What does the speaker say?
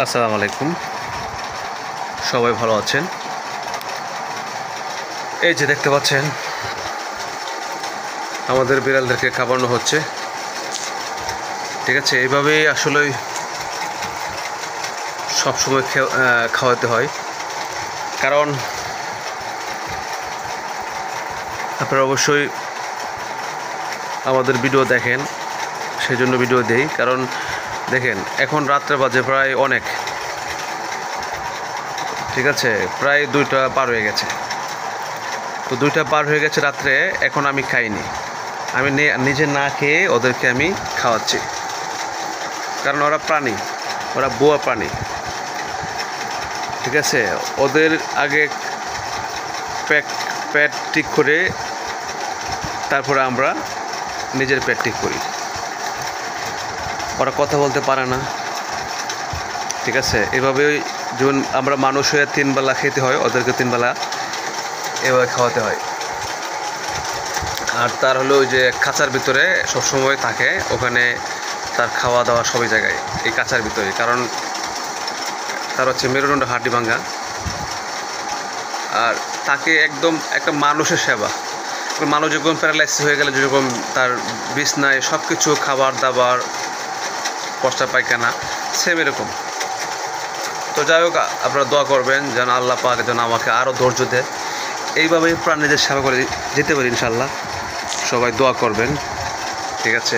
আসসালামু আলাইকুম। সবাই ভালো আছেন? এই যে দেখতে পাচ্ছেন আমাদের বিড়ালদেরকে খাওয়ানো হচ্ছে। ঠিক আছে, এইভাবেই আসলে সবসময় খাওয়াতে হয়, কারণ আপনারা অবশ্যই আমাদের ভিডিও দেখেন, সেই জন্য ভিডিও দেই। কারণ দেখেন এখন রাত্রে বাজে প্রায় অনেক, ঠিক আছে, প্রায় 2টা পার হয়ে গেছে। তো 2টা পার হয়ে গেছে রাত্রে, এখন আমি খাইনি। আমি নিজে না খেয়ে ওদেরকে আমি খাওয়াচ্ছি, কারণ ওরা প্রাণী, ওরা বুয়া প্রাণী। ঠিক আছে, ওদের আগে পেট ঠিক করে তারপরে আমরা নিজের পেট ঠিক করি। ওরা কথা বলতে পারে না, ঠিক আছে। এভাবেই যেমন আমরা মানুষ হয়ে 3 বেলা খেতে হয়, ওদেরকে 3 বেলা এভাবে খাওয়াতে হয়। আর তার হলো ওই যে খাঁচার ভিতরে সবসময় থাকে, ওখানে তার খাওয়া দাওয়া সবই জায়গায় এই কাঁচার ভিতরে, কারণ তার হচ্ছে মেরুদণ্ড হাড্ডি ভাঙা। আর তাকে একদম একটা মানুষের সেবা, মানুষ যখন প্যারালাইসিস হয়ে গেলে যেরকম তার বিছনায় সব কিছু খাবার দাবার প্রস্রাব পায়খানা সেম এরকম। তো যাই হোক, আপনারা দোয়া করবেন যেন আল্লাহ পাক যেন আমাকে আরও ধৈর্য দেয়, এইভাবেই প্রাণীদের সেবা করে যেতে পারি ইনশাল্লাহ। সবাই দোয়া করবেন, ঠিক আছে।